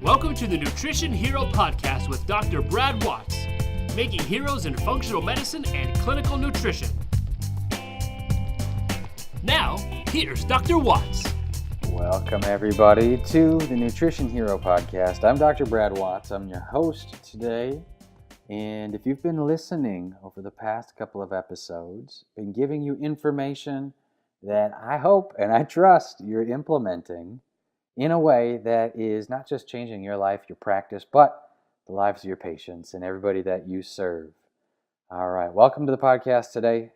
Welcome to the Nutrition Hero Podcast with Dr. Brad Watts, making heroes in functional medicine and clinical nutrition. Now, here's Dr. Watts. Welcome, everybody, to the Nutrition Hero Podcast. I'm Dr. Brad Watts. I'm your host today. And if you've been listening over the past couple of episodes, been giving you information that I hope and I trust you're implementing in a way that is not just changing your life, your practice, but the lives of your patients and everybody that you serve. All right, welcome to the podcast today.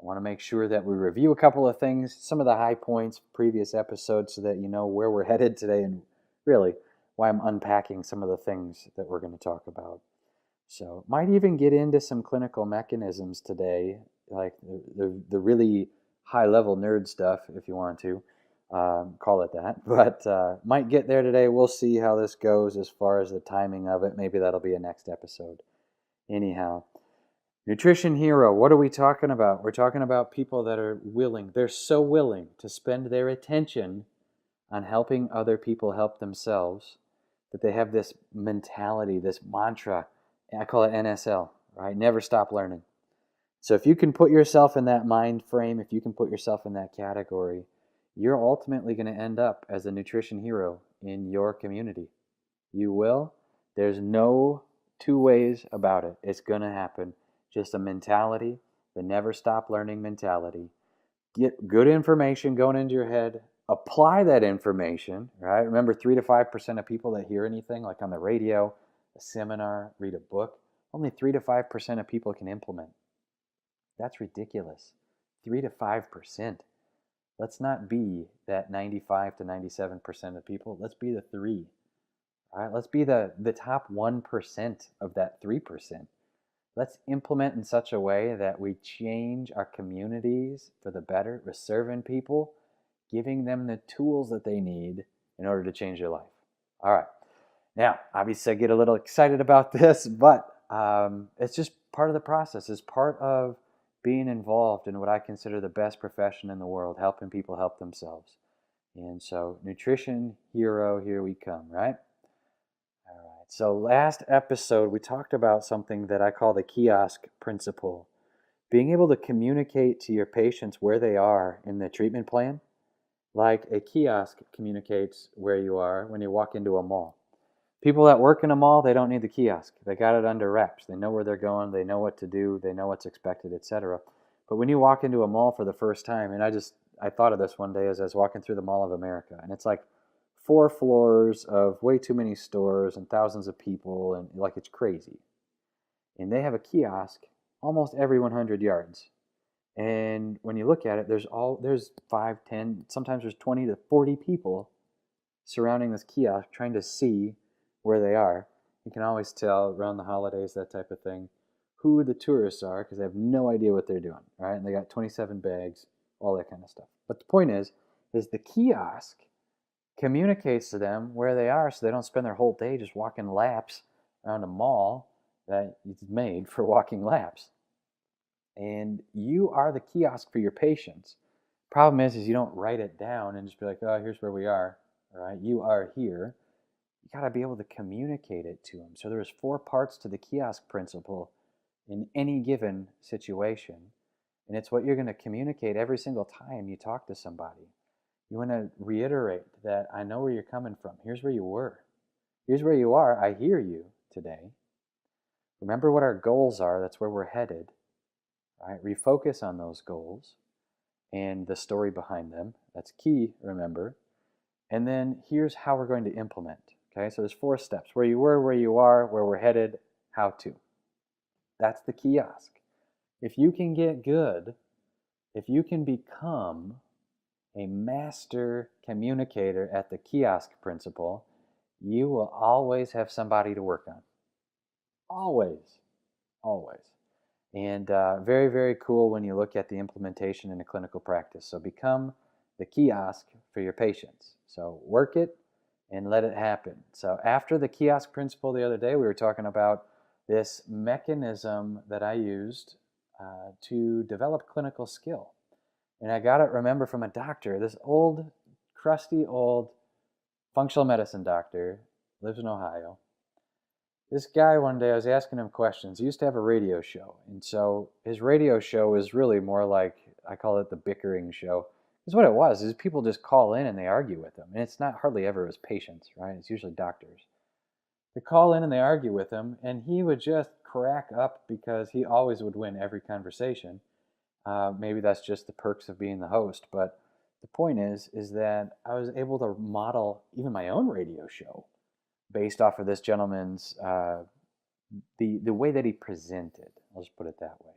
I want to make sure that we review a couple of things, some of the high points, previous episodes, so that you know where we're headed today and really why I'm unpacking some of the things that we're going to talk about. So might even get into some clinical mechanisms today, like the really high-level nerd stuff, if you want to. Call it that, but might get there today. We'll see how this goes as far as the timing of it. Maybe that'll be a next episode. Anyhow, Nutrition Hero, what are we talking about? We're talking about people that are willing, they're so willing to spend their attention on helping other people help themselves that they have this mentality, this mantra. I call it NSL, right? Never stop learning. So if you can put yourself in that mind frame, if you can put yourself in that category, you're ultimately going to end up as a nutrition hero in your community. You will. There's no two ways about it. It's going to happen. Just a mentality, the never stop learning mentality. Get good information going into your head. Apply that information, right? Remember, 3 to 5% of people that hear anything, like on the radio, a seminar, read a book, only 3 to 5% of people can implement. That's ridiculous. 3 to 5%. Let's not be that 95 to 97% of people. Let's be the 3. All right? Let's be the top 1% of that 3%. Let's implement in such a way that we change our communities for the better. We're serving people, giving them the tools that they need in order to change their life. All right. Now, obviously, I get a little excited about this, but it's just part of the process. It's part of being involved in what I consider the best profession in the world, helping people help themselves. And so, Nutrition Hero, here we come, right? All right. So last episode, we talked about something that I call the Kiosk Principle. Being able to communicate to your patients where they are in the treatment plan, like a kiosk communicates where you are when you walk into a mall. People that work in a mall, they don't need the kiosk. They got it under wraps. They know where they're going. They know what to do. They know what's expected, etc. But when you walk into a mall for the first time, and I thought of this one day as I was walking through the Mall of America, and it's like 4 floors of way too many stores and thousands of people, and like it's crazy. And they have a kiosk almost every 100 yards. And when you look at it, there's 5, 10, sometimes there's 20 to 40 people surrounding this kiosk trying to see where they are. You can always tell around the holidays, that type of thing, who the tourists are because they have no idea what they're doing, right? And they got 27 bags, all that kind of stuff. But the point is the kiosk communicates to them where they are so they don't spend their whole day just walking laps around a mall that is made for walking laps. And you are the kiosk for your patients. Problem is you don't write it down and just be like, oh, here's where we are, all right? You are here. You got to be able to communicate it to them. So there's 4 parts to the kiosk principle in any given situation. And it's what you're going to communicate every single time you talk to somebody. You want to reiterate that I know where you're coming from. Here's where you were. Here's where you are. I hear you today. Remember what our goals are. That's where we're headed. All right? Refocus on those goals and the story behind them. That's key, remember. And then here's how we're going to implement. Okay, so there's 4 steps. Where you were, where you are, where we're headed, how to. That's the kiosk. If you can get good, if you can become a master communicator at the kiosk principle, you will always have somebody to work on. Always. Always. And very, very cool when you look at the implementation in a clinical practice. So become the kiosk for your patients. So work it and let it happen. So after the kiosk principle the other day, we were talking about this mechanism that I used to develop clinical skill. And I got it, remember, from a doctor, this old, crusty old functional medicine doctor, lives in Ohio. This guy, one day I was asking him questions. He used to have a radio show. And so his radio show is really more like, I call it the bickering show. Because what it was is people just call in and they argue with him. And it's not hardly ever his patients, right? It's usually doctors. They call in and they argue with him, and he would just crack up because he always would win every conversation. Maybe that's just the perks of being the host, but the point is that I was able to model even my own radio show based off of this gentleman's the way that he presented. I'll just put it that way.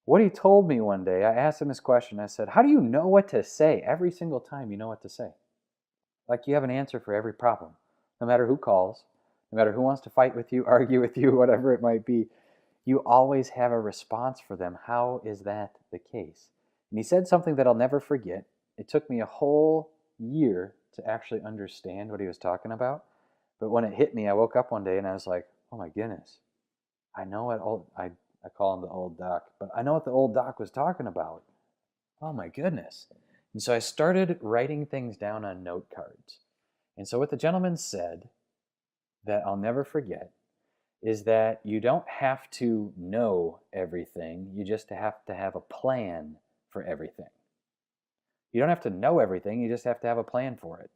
What he told me one day, I asked him this question. I said, "How do you know what to say every single time you know what to say? Like you have an answer for every problem, no matter who calls, no matter who wants to fight with you, argue with you, whatever it might be. You always have a response for them. How is that the case?" And he said something that I'll never forget. It took me a whole year to actually understand what he was talking about. But when it hit me, I woke up one day and I was like, oh my goodness, I know what I call him the old doc, but I know what the old doc was talking about. Oh my goodness. And so I started writing things down on note cards. And so what the gentleman said that I'll never forget is that you don't have to know everything. You just have to have a plan for everything. You don't have to know everything. You just have to have a plan for it.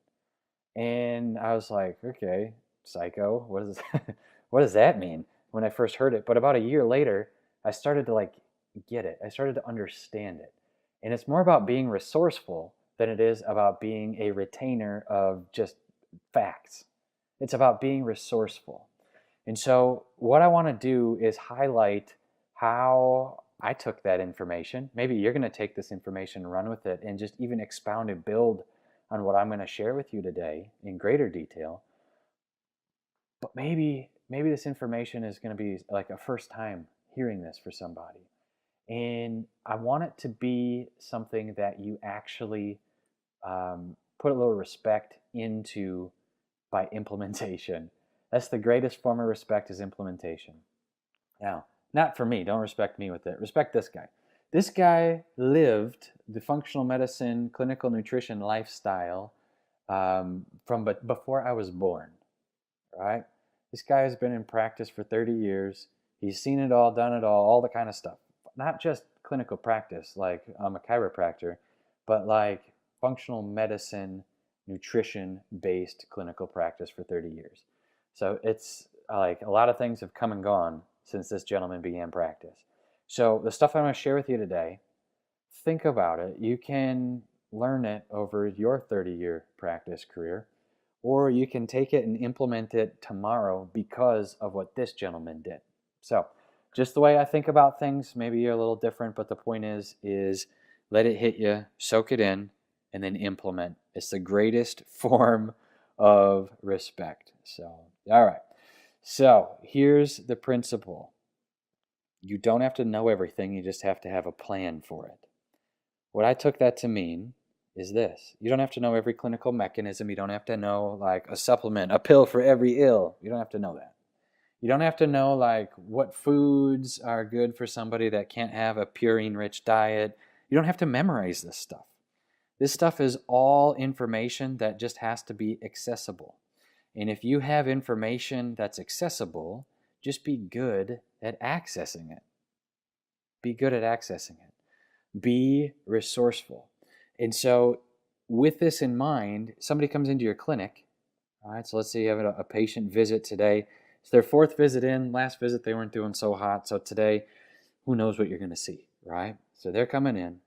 And I was like, okay, psycho, what does that mean when I first heard it? But about a year later, I started to get it. I started to understand it. And it's more about being resourceful than it is about being a retainer of just facts. It's about being resourceful. And so what I want to do is highlight how I took that information. Maybe you're going to take this information and run with it and just even expound and build on what I'm going to share with you today in greater detail. But maybe this information is going to be like a first time hearing this for somebody. And I want it to be something that you actually put a little respect into by implementation. That's the greatest form of respect, is implementation. Now, not for me. Don't respect me with it. Respect this guy. This guy lived the functional medicine, clinical nutrition lifestyle from before I was born, right? This guy has been in practice for 30 years. He's seen it all, done it all the kind of stuff. Not just clinical practice, like I'm a chiropractor, but like functional medicine, nutrition-based clinical practice for 30 years. So it's like a lot of things have come and gone since this gentleman began practice. So the stuff I'm going to share with you today, think about it. You can learn it over your 30-year practice career, or you can take it and implement it tomorrow because of what this gentleman did. So just the way I think about things, maybe you're a little different, but the point is let it hit you, soak it in, and then implement. It's the greatest form of respect. So, all right. So here's the principle. You don't have to know everything. You just have to have a plan for it. What I took that to mean is this. You don't have to know every clinical mechanism. You don't have to know like a supplement, a pill for every ill. You don't have to know that. You don't have to know like what foods are good for somebody that can't have a purine-rich diet. You don't have to memorize this stuff. This stuff is all information that just has to be accessible. And if you have information that's accessible, just be good at accessing it. Be good at accessing it. Be resourceful. And so with this in mind, somebody comes into your clinic. All right, so let's say you have a patient visit today. It's their fourth visit in. Last visit, they weren't doing so hot. So today, who knows what you're going to see, right? So they're coming in.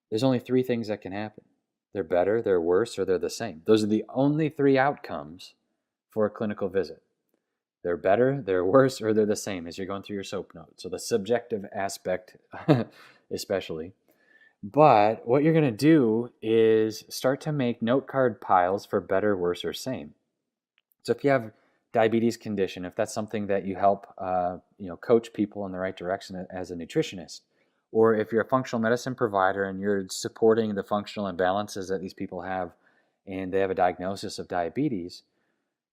There's only three things that can happen. They're better, they're worse, or they're the same. Those are the only three outcomes for a clinical visit. They're better, they're worse, or they're the same as you're going through your SOAP notes. So the subjective aspect especially. But what you're going to do is start to make note card piles for better, worse, or same. So if you have diabetes condition, if that's something that you help coach people in the right direction as a nutritionist, or if you're a functional medicine provider and you're supporting the functional imbalances that these people have and they have a diagnosis of diabetes,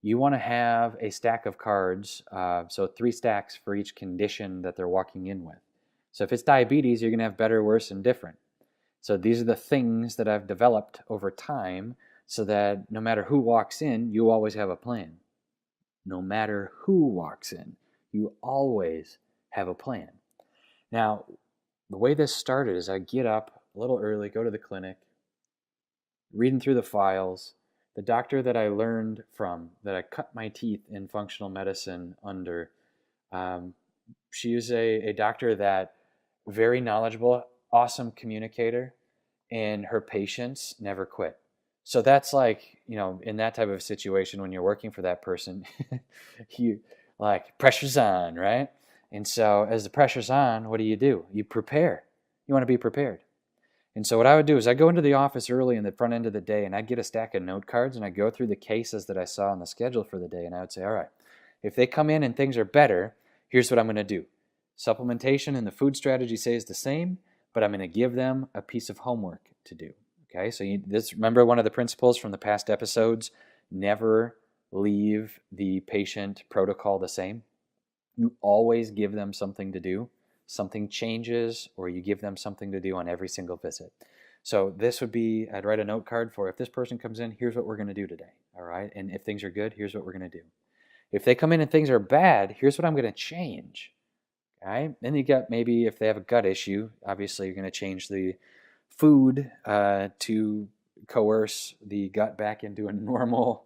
you want to have a stack of cards, so 3 stacks for each condition that they're walking in with. So if it's diabetes, you're going to have better, worse, and different. So these are the things that I've developed over time so that no matter who walks in, you always have a plan. No matter who walks in, you always have a plan. Now, the way this started is I get up a little early, go to the clinic, reading through the files. The doctor that I learned from, that I cut my teeth in functional medicine under, she is a doctor that very knowledgeable, awesome communicator, and her patients never quit. So that's like, in that type of situation, when you're working for that person, you pressure's on, right? And so as the pressure's on, what do? You prepare. You want to be prepared. And so what I would do is I'd go into the office early in the front end of the day, and I'd get a stack of note cards, and I'd go through the cases that I saw on the schedule for the day, and I would say, all right, if they come in and things are better, here's what I'm going to do. Supplementation and the food strategy stays the same, but I'm going to give them a piece of homework to do. Okay, so remember one of the principles from the past episodes, never leave the patient protocol the same. You always give them something to do. Something changes, or you give them something to do on every single visit. So this would be, I'd write a note card for, if this person comes in, here's what we're going to do today. All right, and if things are good, here's what we're going to do. If they come in and things are bad, here's what I'm going to change. Okay, then you got, maybe if they have a gut issue, obviously you're going to change the food to coerce the gut back into a normal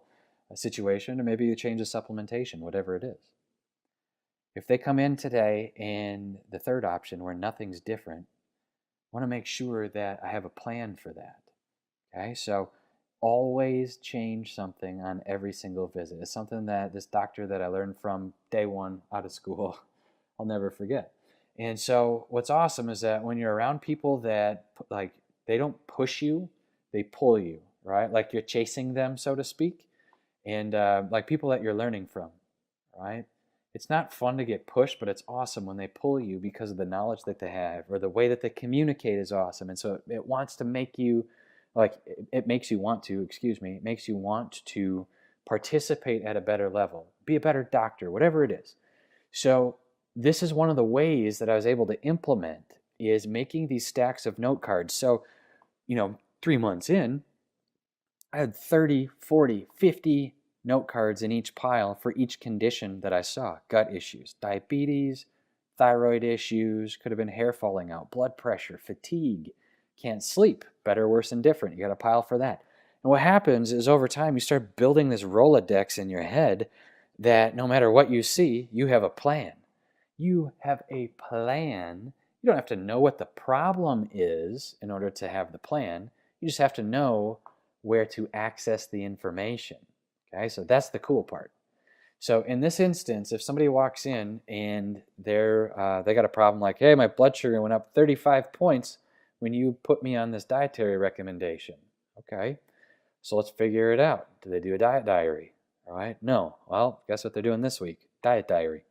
situation, or maybe you change the supplementation, whatever it is. If they come in today and the third option where nothing's different, I want to make sure that I have a plan for that. Okay, so always change something on every single visit. It's something that this doctor that I learned from day one out of school, I'll never forget. And so what's awesome is that when you're around people that they don't push you, they pull you, right? Like you're chasing them, so to speak, and like people that you're learning from, right? It's not fun to get pushed, but it's awesome when they pull you because of the knowledge that they have, or the way that they communicate is awesome. And so it wants to make you, it makes you want to participate at a better level, be a better doctor, whatever it is. So this is one of the ways that I was able to implement, is making these stacks of note cards. So, 3 months in, I had 30, 40, 50 note cards in each pile for each condition that I saw. Gut issues, diabetes, thyroid issues, could have been hair falling out, blood pressure, fatigue, can't sleep, better, worse, and different. You got a pile for that. And what happens is over time you start building this Rolodex in your head that no matter what you see, you have a plan. You have a plan. You don't have to know what the problem is in order to have the plan. You just have to know where to access the information. Okay, so that's the cool part. So in this instance, if somebody walks in and they got a problem like, hey, my blood sugar went up 35 points when you put me on this dietary recommendation. Okay, so let's figure it out. Do they do a diet diary? All right, no. Well, guess what they're doing this week? Diet diary.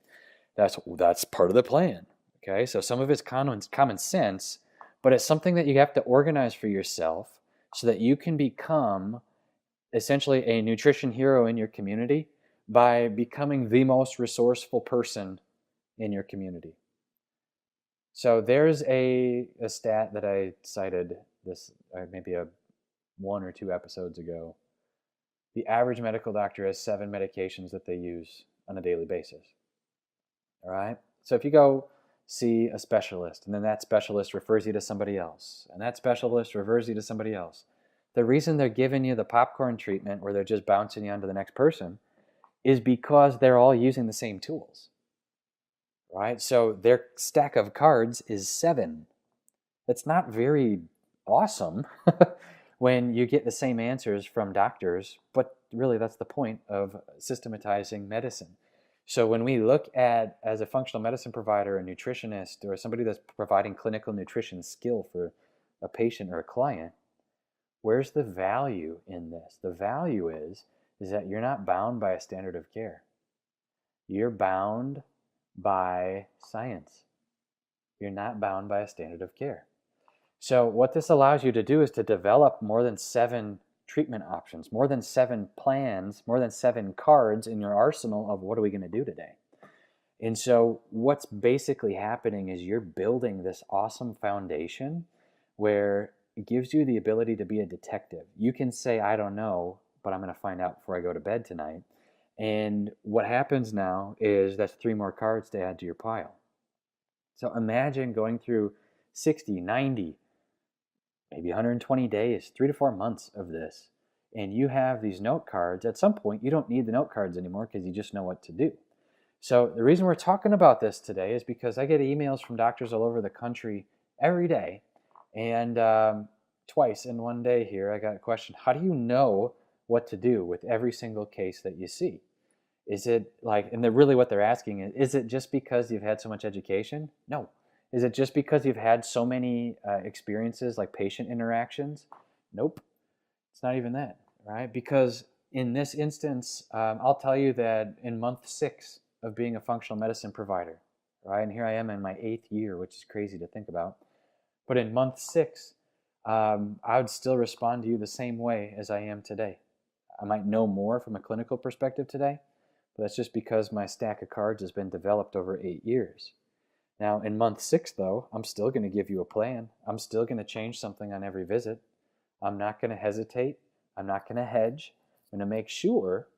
That's part of the plan. Okay, so some of it's common sense, but it's something that you have to organize for yourself so that you can become essentially a nutrition hero in your community by becoming the most resourceful person in your community. So there's a stat that I cited this maybe 1 or 2 episodes ago. The average medical doctor has 7 medications that they use on a daily basis. All right? So if you go see a specialist, and then that specialist refers you to somebody else, and that specialist refers you to somebody else, the reason they're giving you the popcorn treatment where they're just bouncing you onto the next person is because they're all using the same tools, right? So their stack of cards is 7. That's not very awesome when you get the same answers from doctors, but really that's the point of systematizing medicine. So when we look at, as a functional medicine provider, a nutritionist, or somebody that's providing clinical nutrition skill for a patient or a client, where's the value in this? The value is that you're not bound by a standard of care. You're bound by science. You're not bound by a standard of care. So what this allows you to do is to develop more than 7 treatment options, more than 7 plans, more than 7 cards in your arsenal of what are we going to do today. And so what's basically happening is you're building this awesome foundation where gives you the ability to be a detective. You can say, I don't know, but I'm going to find out before I go to bed tonight. And what happens now is that's 3 more cards to add to your pile. So imagine going through 60, 90, maybe 120 days, 3 to 4 months of this. And you have these note cards. At some point, you don't need the note cards anymore because you just know what to do. So the reason we're talking about this today is because I get emails from doctors all over the country every day. And twice in one day here, I got a question. How do you know what to do with every single case that you see? Is it like, and really what they're asking is it just because you've had so much education? No. Is it just because you've had so many experiences like patient interactions? Nope. It's not even that, right? Because in this instance, I'll tell you that in month 6 of being a functional medicine provider, right? And here I am in my 8th year, which is crazy to think about. But in month 6, I would still respond to you the same way as I am today. I might know more from a clinical perspective today, but that's just because my stack of cards has been developed over 8 years. Now, in month 6, though, I'm still going to give you a plan. I'm still going to change something on every visit. I'm not going to hesitate. I'm not going to hedge. I'm going to make sure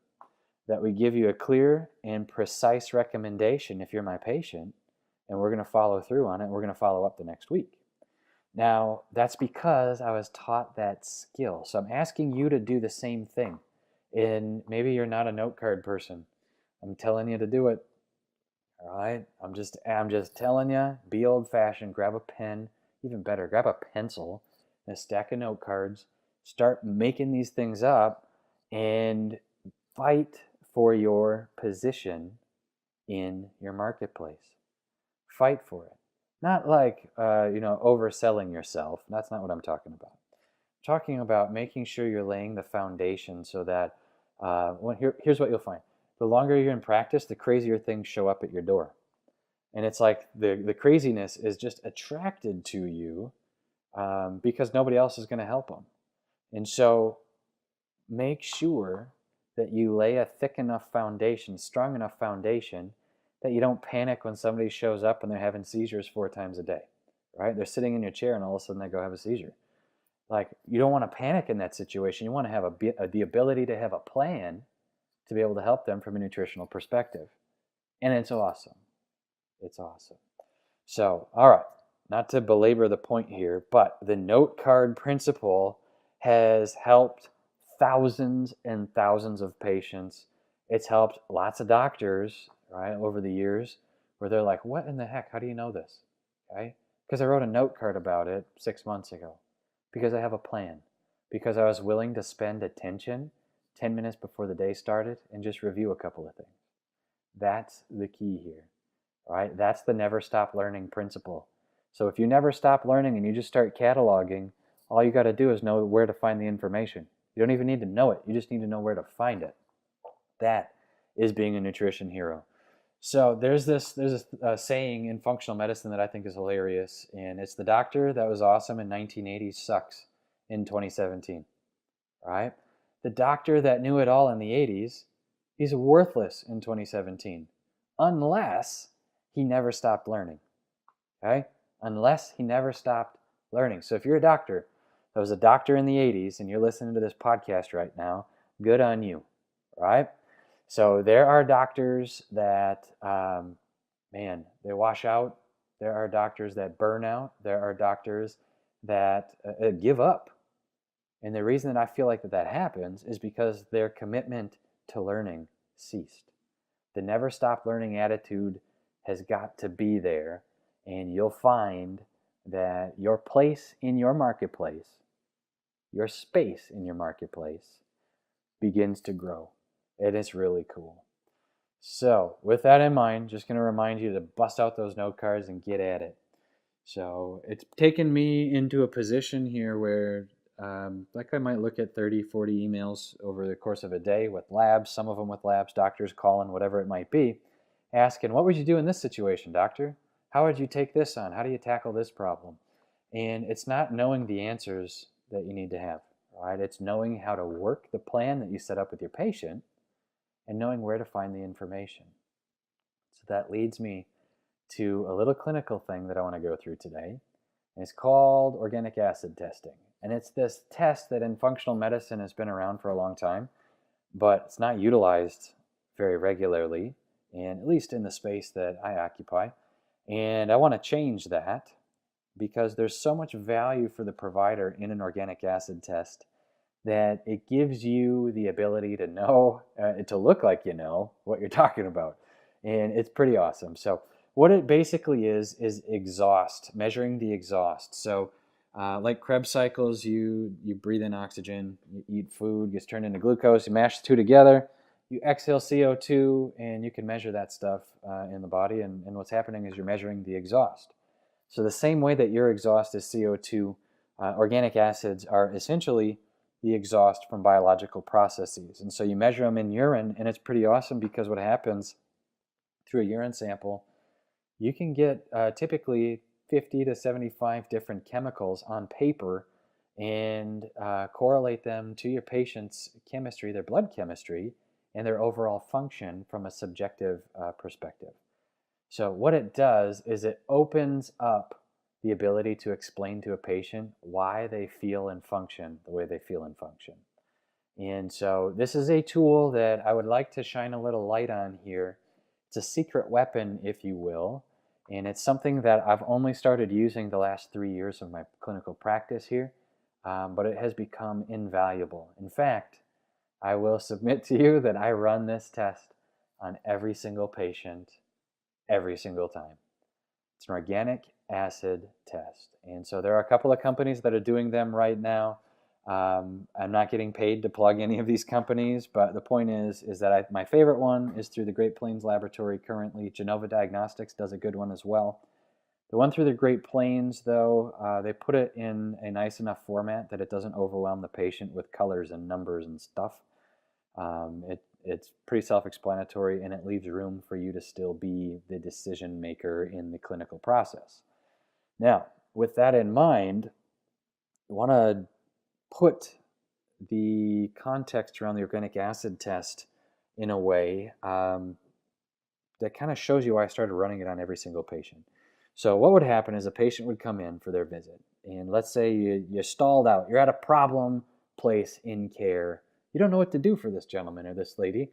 that we give you a clear and precise recommendation if you're my patient, and we're going to follow through on it, and we're going to follow up the next week. Now, that's because I was taught that skill. So I'm asking you to do the same thing. And maybe you're not a note card person. I'm telling you to do it. All right? I'm just telling you, be old-fashioned. Grab a pen. Even better, grab a pencil and a stack of note cards. Start making these things up and fight for your position in your marketplace. Fight for it. Not like, overselling yourself. That's not what I'm talking about. I'm talking about making sure you're laying the foundation so that, here's what you'll find. The longer you're in practice, the crazier things show up at your door. And it's like the craziness is just attracted to you because nobody else is going to help them. And so make sure that you lay a thick enough foundation, strong enough foundation, that you don't panic when somebody shows up and they're having seizures 4 times a day, right? They're sitting in your chair and all of a sudden they go have a seizure. Like, you don't want to panic in that situation. You want to have the ability to have a plan to be able to help them from a nutritional perspective. And it's awesome. It's awesome. So, all right, not to belabor the point here, but the note card principle has helped thousands and thousands of patients. It's helped lots of doctors, right, over the years, where they're like, what in the heck? How do you know this? Okay? Because I wrote a note card about it 6 months ago. Because I have a plan. Because I was willing to spend attention 10 minutes before the day started and just review a couple of things. That's the key here, right? That's the never stop learning principle. So if you never stop learning and you just start cataloging, all you got to do is know where to find the information. You don't even need to know it. You just need to know where to find it. That is being a nutrition hero. So there's a saying in functional medicine that I think is hilarious, and it's the doctor that was awesome in 1980 sucks in 2017, right? The doctor that knew it all in the 80s, he's worthless in 2017, unless he never stopped learning, okay? Unless he never stopped learning. So if you're a doctor that was a doctor in the 80s and you're listening to this podcast right now, good on you, right? So there are doctors that, they wash out. There are doctors that burn out. There are doctors that give up. And the reason that I feel like that happens is because their commitment to learning ceased. The never stop learning attitude has got to be there, and you'll find that your place in your marketplace, your space in your marketplace, begins to grow. It is really cool. So with that in mind, just going to remind you to bust out those note cards and get at it. So it's taken me into a position here where I might look at 30, 40 emails over the course of a day with labs, some of them with labs, doctors calling, whatever it might be, asking, what would you do in this situation, doctor? How would you take this on? How do you tackle this problem? And it's not knowing the answers that you need to have, right? It's knowing how to work the plan that you set up with your patient and knowing where to find the information. So that leads me to a little clinical thing that I want to go through today. And it's called organic acid testing. And it's this test that in functional medicine has been around for a long time, but it's not utilized very regularly, and at least in the space that I occupy. And I want to change that because there's so much value for the provider in an organic acid test that it gives you the ability to know, to look like you know what you're talking about. And it's pretty awesome. So what it basically is exhaust, measuring the exhaust. So like Krebs cycles, you breathe in oxygen, you eat food, gets turned into glucose, you mash the two together, you exhale CO2, and you can measure that stuff in the body. And what's happening is you're measuring the exhaust. So the same way that your exhaust is CO2, organic acids are essentially the exhaust from biological processes. And so you measure them in urine, and it's pretty awesome because what happens through a urine sample, you can get typically 50 to 75 different chemicals on paper and correlate them to your patient's chemistry, their blood chemistry, and their overall function from a subjective perspective. So what it does is it opens up the ability to explain to a patient why they feel and function the way they feel and function. And so this is a tool that I would like to shine a little light on here. It's a secret weapon, if you will, and it's something that I've only started using the last 3 years of my clinical practice here, but it has become invaluable. In fact, I will submit to you that I run this test on every single patient every single time. It's an organic acid test. And so there are a couple of companies that are doing them right now. I'm not getting paid to plug any of these companies, but the point is that my favorite one is through the Great Plains Laboratory currently. Genova Diagnostics does a good one as well. The one through the Great Plains, though, they put it in a nice enough format that it doesn't overwhelm the patient with colors and numbers and stuff. It's pretty self-explanatory, and it leaves room for you to still be the decision maker in the clinical process. Now, with that in mind, I want to put the context around the organic acid test in a way that kind of shows you why I started running it on every single patient. So what would happen is a patient would come in for their visit, and let's say you stalled out. You're at a problem place in care. You don't know what to do for this gentleman or this lady.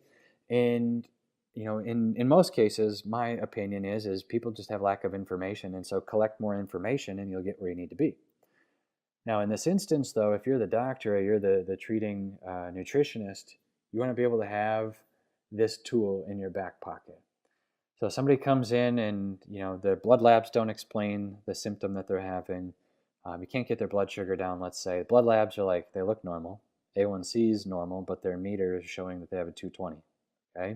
And, you know, in most cases, my opinion is people just have lack of information. And so collect more information and you'll get where you need to be. Now, in this instance, though, if you're the doctor or you're the treating nutritionist, you want to be able to have this tool in your back pocket. So somebody comes in and, you know, their blood labs don't explain the symptom that they're having. You can't get their blood sugar down, let's say. Blood labs are like, they look normal. A1C is normal, but their meter is showing that they have a 220, okay?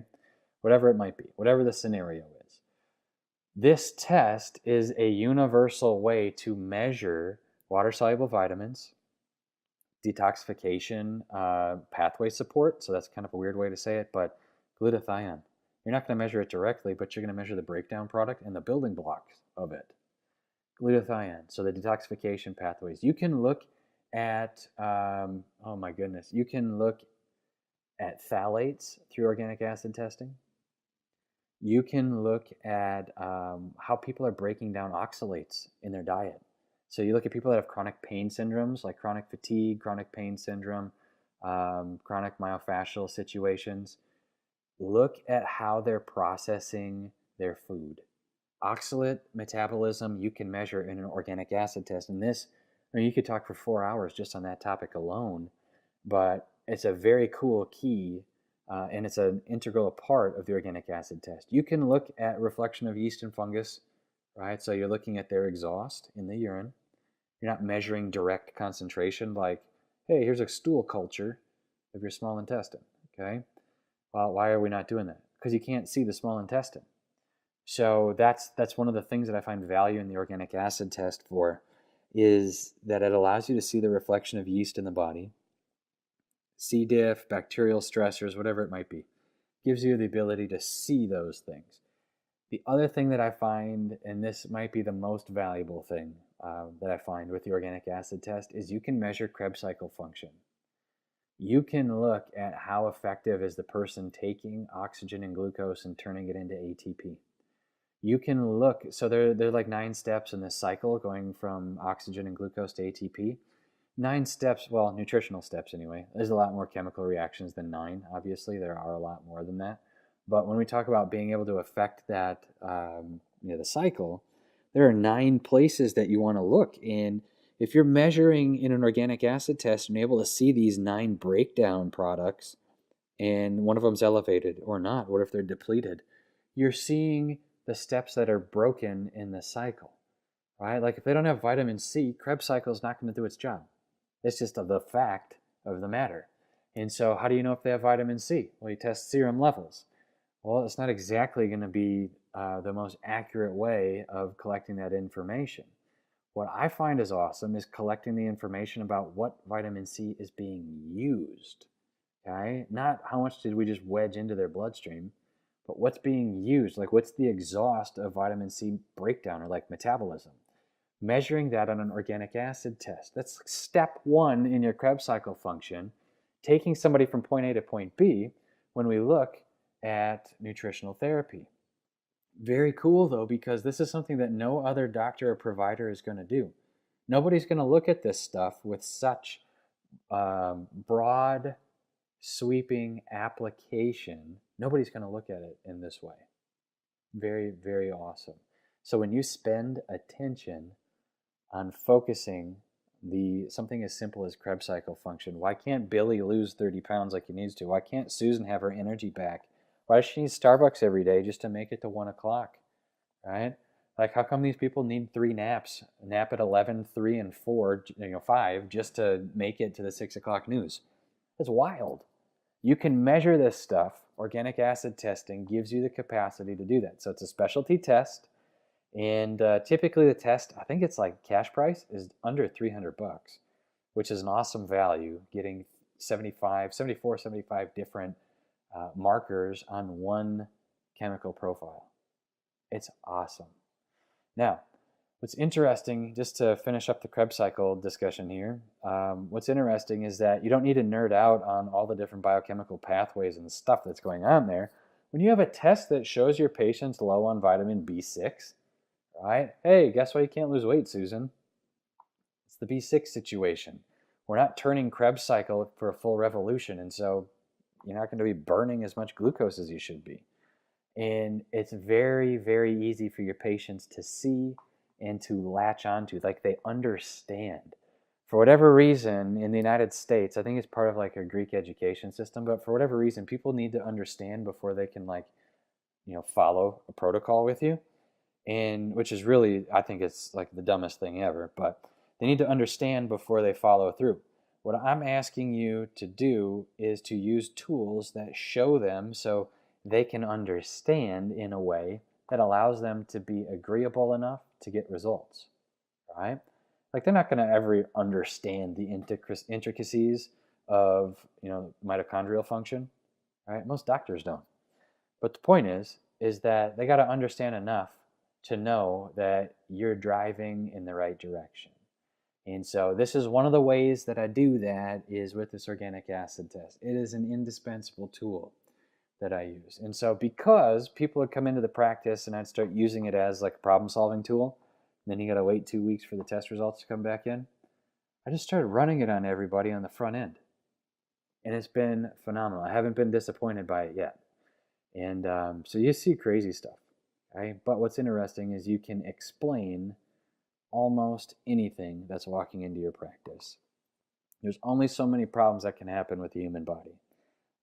Whatever it might be, whatever the scenario is. This test is a universal way to measure water-soluble vitamins, detoxification, pathway support, so that's kind of a weird way to say it, but glutathione. You're not going to measure it directly, but you're going to measure the breakdown product and the building blocks of it. Glutathione, so the detoxification pathways. You can look at, oh my goodness, you can look at phthalates through organic acid testing. You can look at how people are breaking down oxalates in their diet. So you look at people that have chronic pain syndromes, like chronic fatigue, chronic pain syndrome, chronic myofascial situations. Look at how they're processing their food. Oxalate metabolism you can measure in an organic acid test. And this, I mean, you could talk for 4 hours just on that topic alone, but it's a very cool key, and it's an integral part of the organic acid test. You can look at reflection of yeast and fungus, right? So you're looking at their exhaust in the urine. You're not measuring direct concentration like, hey, here's a stool culture of your small intestine, okay? Well, why are we not doing that? Because you can't see the small intestine. So that's one of the things that I find value in the organic acid test for, is that it allows you to see the reflection of yeast in the body, C. diff, bacterial stressors, whatever it might be. Gives you the ability to see those things. The other thing that I find, and this might be the most valuable thing that I find with the organic acid test, is you can measure Krebs cycle function. You can look at how effective is the person taking oxygen and glucose and turning it into ATP. You can look, so there are like 9 steps in this cycle going from oxygen and glucose to ATP. 9 steps, well, nutritional steps anyway. There's a lot more chemical reactions than 9, obviously. There are a lot more than that. But when we talk about being able to affect that, the cycle, there are 9 places that you want to look. And if you're measuring in an organic acid test and able to see these 9 breakdown products, and one of them's elevated or not, what if they're depleted? You're seeing the steps that are broken in the cycle, right? Like if they don't have vitamin C, Krebs cycle is not going to do its job. It's just the fact of the matter. And so how do you know if they have vitamin C? Well, you test serum levels. Well, it's not exactly going to be the most accurate way of collecting that information. What I find is awesome is collecting the information about what vitamin C is being used. Okay? Not how much did we just wedge into their bloodstream, but what's being used. Like what's the exhaust of vitamin C breakdown or like metabolism. Measuring that on an organic acid test. That's step 1 in your Krebs cycle function. Taking somebody from point A to point B when we look at nutritional therapy. Very cool though, because this is something that no other doctor or provider is going to do. Nobody's going to look at this stuff with such broad, sweeping application. Nobody's going to look at it in this way. Very, very awesome. So when you spend attention on focusing something as simple as Krebs cycle function, why can't Billy lose 30 pounds like he needs to? Why can't Susan have her energy back? Why does she need Starbucks every day just to make it to 1 o'clock, right? Like how come these people need 3 naps? A nap at 11, 3, and 4, 5, just to make it to the 6 o'clock news? That's wild. You can measure this stuff. Organic acid testing gives you the capacity to do that. So it's a specialty test. And typically the test, I think it's like cash price is under $300, which is an awesome value, getting 75 different markers on one chemical profile. It's awesome. Now, what's interesting, just to finish up the Krebs cycle discussion here, what's interesting is that you don't need to nerd out on all the different biochemical pathways and stuff that's going on there. When you have a test that shows your patient's low on vitamin B6, right? Hey, guess why you can't lose weight, Susan? It's the B6 situation. We're not turning Krebs cycle for a full revolution, and so you're not going to be burning as much glucose as you should be. And it's very, very easy for your patients to see and to latch onto, like they understand. For whatever reason, in the United States, I think it's part of like a Greek education system, but for whatever reason, people need to understand before they can follow a protocol with you. And which is really, I think it's like the dumbest thing ever, but they need to understand before they follow through. What I'm asking you to do is to use tools that show them so they can understand in a way that allows them to be agreeable enough to get results, right? Like they're not going to ever understand the intricacies of, mitochondrial function, right? Most doctors don't. But the point is that they got to understand enough to know that you're driving in the right direction. And so this is one of the ways that I do that is with this organic acid test. It is an indispensable tool that I use. And so because people would come into the practice and I'd start using it as like a problem-solving tool, and then you got to wait 2 weeks for the test results to come back in, I just started running it on everybody on the front end. And it's been phenomenal. I haven't been disappointed by it yet. And so you see crazy stuff. Right? But what's interesting is you can explain almost anything that's walking into your practice. There's only so many problems that can happen with the human body.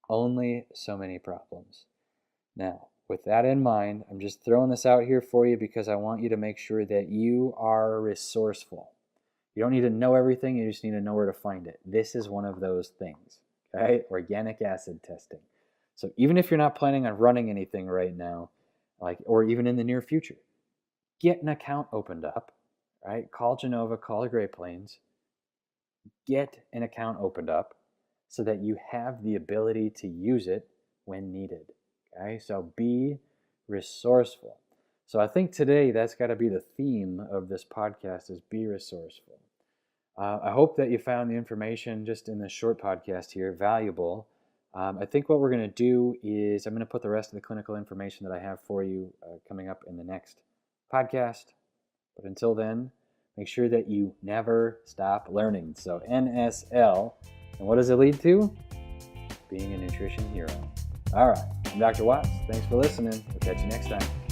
Only so many problems. Now, with that in mind, I'm just throwing this out here for you because I want you to make sure that you are resourceful. You don't need to know everything, you just need to know where to find it. This is one of those things, okay? Organic acid testing. So even if you're not planning on running anything right now, or even in the near future, get an account opened up, right? Call Genova, call the Great Plains, get an account opened up so that you have the ability to use it when needed, okay? So be resourceful. So I think today that's got to be the theme of this podcast is be resourceful. I hope that you found the information just in this short podcast here valuable. I think what we're going to do is I'm going to put the rest of the clinical information that I have for you coming up in the next podcast. But until then, Make sure that you never stop learning. So NSL. And what does it lead to? Being a nutrition hero. All right. I'm Dr. Watts. Thanks for listening. We'll catch you next time.